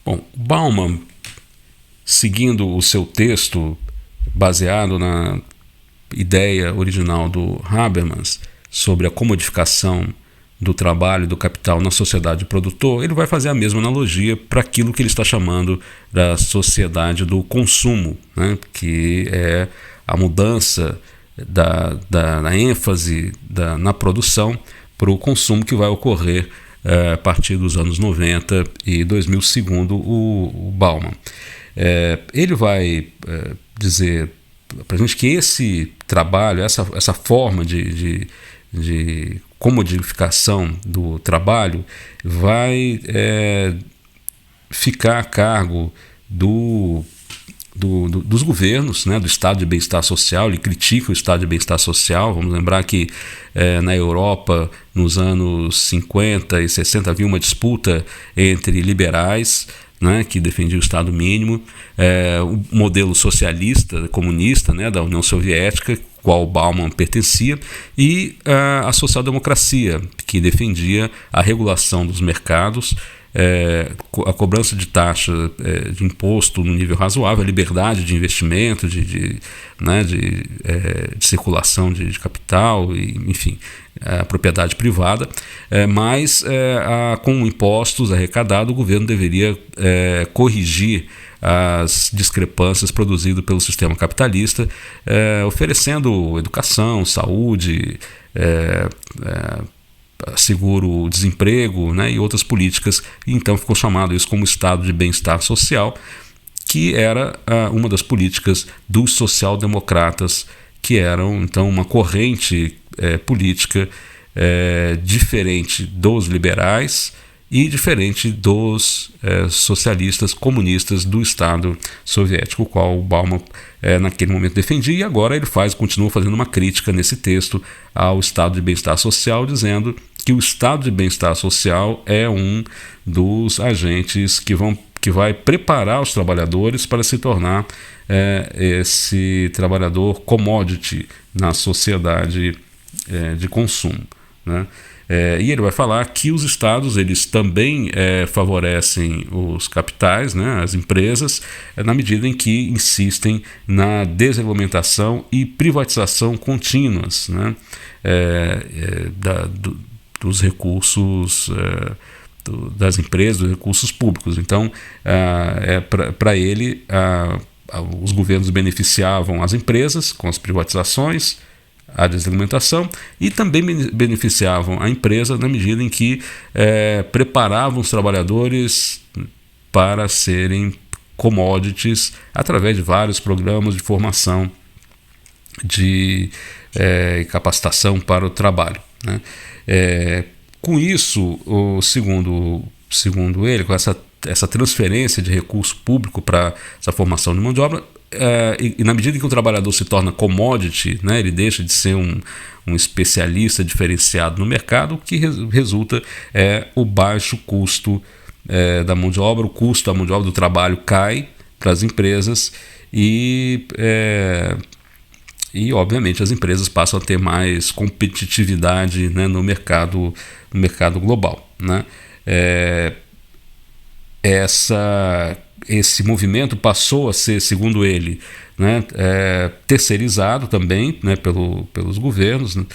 Bom, Bauman, seguindo o seu texto, baseado na ideia original do Habermas sobre a comodificação do trabalho e do capital na sociedade produtor, ele vai fazer a mesma analogia para aquilo que ele está chamando da sociedade do consumo, né? Que é a mudança da ênfase na produção para o consumo que vai ocorrer a partir dos anos 90 e 2000, segundo o Bauman. Ele vai dizer para a gente que esse trabalho, essa forma de comodificação do trabalho vai ficar a cargo dos governos, né, do estado de bem-estar social. Ele critica o estado de bem-estar social. Vamos lembrar que na Europa, nos anos 50 e 60, havia uma disputa entre liberais, né, que defendia o Estado mínimo, o modelo socialista, comunista, né, da União Soviética, qual Bauman pertencia, e a social-democracia, que defendia a regulação dos mercados, a cobrança de taxa de imposto no nível razoável, a liberdade de investimento, de circulação de capital, enfim, a propriedade privada, mas com impostos arrecadados o governo deveria corrigir as discrepâncias produzidas pelo sistema capitalista, oferecendo educação, saúde, seguro-desemprego, né, e outras políticas. E então ficou chamado isso como estado de bem-estar social, que era uma das políticas dos social-democratas, que eram então uma corrente política diferente dos liberais e diferente dos socialistas comunistas do Estado soviético, o qual o Bauman naquele momento defendia, e agora ele continua fazendo uma crítica nesse texto ao estado de bem-estar social, dizendo que o estado de bem-estar social é um dos agentes que vai preparar os trabalhadores para se tornar esse trabalhador commodity na sociedade de consumo, né? E ele vai falar que os estados eles também favorecem os capitais, né, as empresas, na medida em que insistem na desregulamentação e privatização contínuas, né, dos recursos das empresas, dos recursos públicos. Então, para ele, os governos beneficiavam as empresas com as privatizações, a desregulamentação, e também beneficiavam a empresa na medida em que preparavam os trabalhadores para serem commodities através de vários programas de formação e capacitação para o trabalho, né? Com isso, segundo ele, com essa transferência de recurso público para essa formação de mão de obra, e na medida que o trabalhador se torna commodity, né, ele deixa de ser um especialista diferenciado no mercado, o que resulta o baixo custo da mão de obra. O custo da mão de obra do trabalho cai para as empresas e obviamente as empresas passam a ter mais competitividade, né, no mercado global, né? Esse movimento passou a ser, segundo ele, né, terceirizado também, né, pelos governos, né?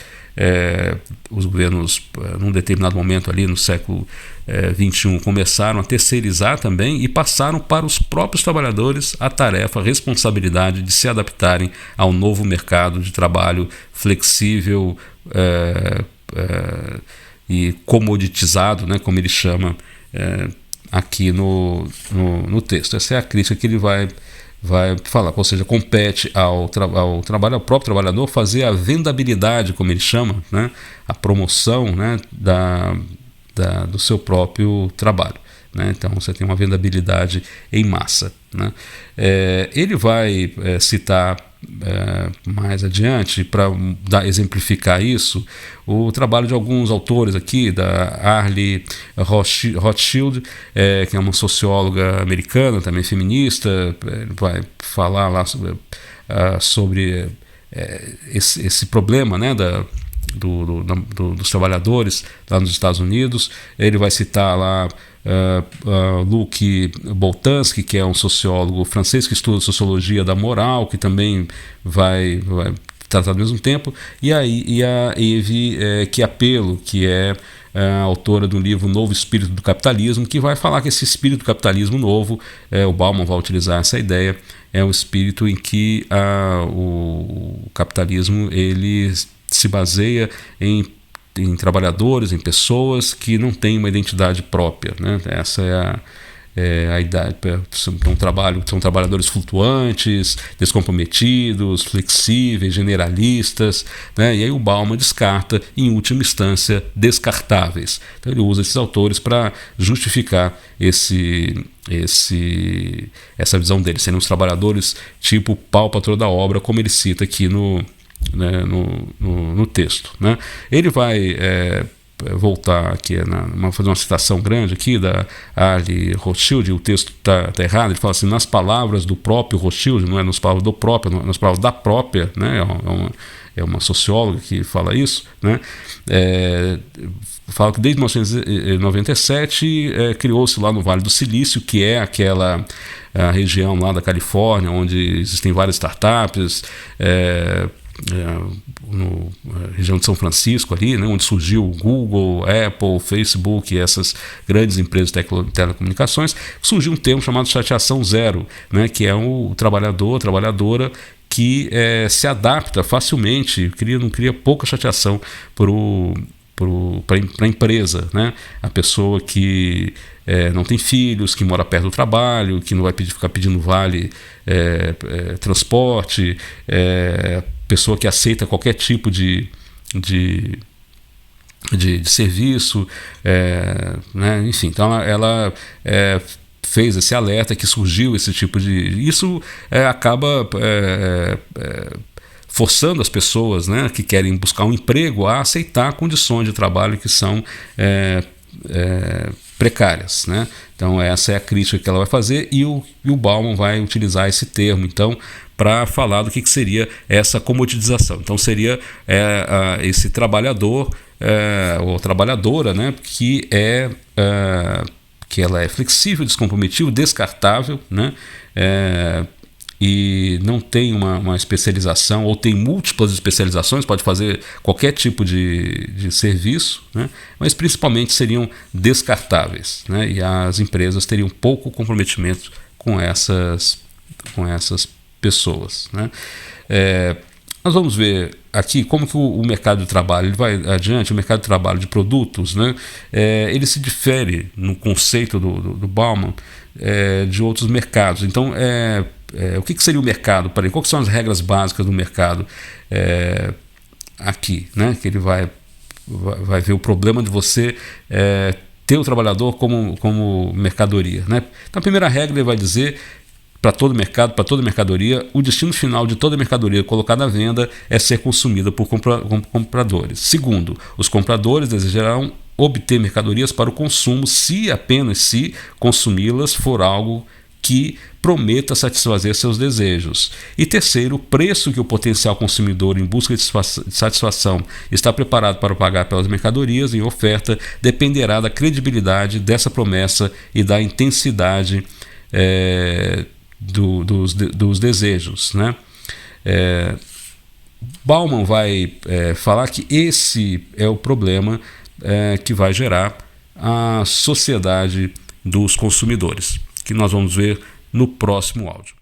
Os governos, num determinado momento ali no século XXI, começaram a terceirizar também e passaram para os próprios trabalhadores a tarefa, a responsabilidade de se adaptarem ao novo mercado de trabalho flexível e comoditizado, né, como ele chama aqui no texto. Essa é a crítica que ele vai falar, ou seja, compete ao próprio trabalhador fazer a vendabilidade, como ele chama, né, a promoção, né, do seu próprio trabalho, né? Então você tem uma vendabilidade em massa, né? Ele vai citar mais adiante, para exemplificar isso, o trabalho de alguns autores aqui, da Arlie Rothschild, que é uma socióloga americana, também feminista. Ele vai falar lá sobre esse problema, né, dos trabalhadores lá nos Estados Unidos. Ele vai citar lá Luc Boltanski, que é um sociólogo francês que estuda sociologia da moral, que também vai tratar ao mesmo tempo, e a Eve Chiapello, que é a autora do livro Novo Espírito do Capitalismo, que vai falar que esse espírito do capitalismo novo, o Bauman vai utilizar essa ideia, é um espírito em que o capitalismo ele se baseia em trabalhadores, em pessoas que não têm uma identidade própria, né? Essa é a idade. São trabalhadores flutuantes, descomprometidos, flexíveis, generalistas, né? E aí o Bauman descarta, em última instância, descartáveis. Então ele usa esses autores para justificar essa visão deles, serem os trabalhadores tipo pau patrão da obra, como ele cita aqui no texto, né? Ele vai voltar aqui, fazer uma citação grande aqui da Ali Rothschild. O texto está errado, ele fala assim: nas palavras do próprio Rothschild, não é nas palavras do próprio, nas palavras da própria, né? É uma socióloga que fala isso, né? Fala que desde 1997 criou-se lá no Vale do Silício, que é aquela a região lá da Califórnia, onde existem várias startups, na região de São Francisco ali, né, onde surgiu o Google, Apple, Facebook e essas grandes empresas de telecomunicações. Surgiu um termo chamado chateação zero, né, que é o trabalhador, trabalhadora que se adapta facilmente, não cria pouca chateação para a empresa, né? A pessoa que não tem filhos, que mora perto do trabalho, que não vai ficar pedindo vale transporte, pessoa que aceita qualquer tipo de serviço, né? Enfim, então ela fez esse alerta que surgiu esse tipo de... Isso acaba forçando as pessoas, né, que querem buscar um emprego a aceitar condições de trabalho que são precárias, né? Então essa é a crítica que ela vai fazer, e o Bauman vai utilizar esse termo então para falar do que seria essa comoditização. Então seria esse trabalhador ou trabalhadora, né, que ela é flexível, descomprometida, descartável, né, e não tem uma especialização, ou tem múltiplas especializações, pode fazer qualquer tipo de serviço, né? Mas principalmente seriam descartáveis, né? E as empresas teriam pouco comprometimento com essas pessoas, né? Nós vamos ver aqui como que o mercado de trabalho ele vai adiante. O mercado de trabalho de produtos, né, ele se difere no conceito do Bauman de outros mercados. Então, o que seria o mercado para ele? Quais são as regras básicas do mercado aqui, né? Que ele vai ver o problema de você ter o trabalhador como mercadoria, né? Então, a primeira regra ele vai dizer: para todo mercado, para toda mercadoria, o destino final de toda mercadoria colocada à venda é ser consumida por compradores. Segundo, os compradores desejarão obter mercadorias para o consumo se apenas se consumi-las for algo que prometa satisfazer seus desejos. E terceiro, o preço que o potencial consumidor em busca de satisfação está preparado para pagar pelas mercadorias em oferta dependerá da credibilidade dessa promessa e da intensidade dos desejos, né? Bauman vai falar que esse é o problema que vai gerar a sociedade dos consumidores, que nós vamos ver no próximo áudio.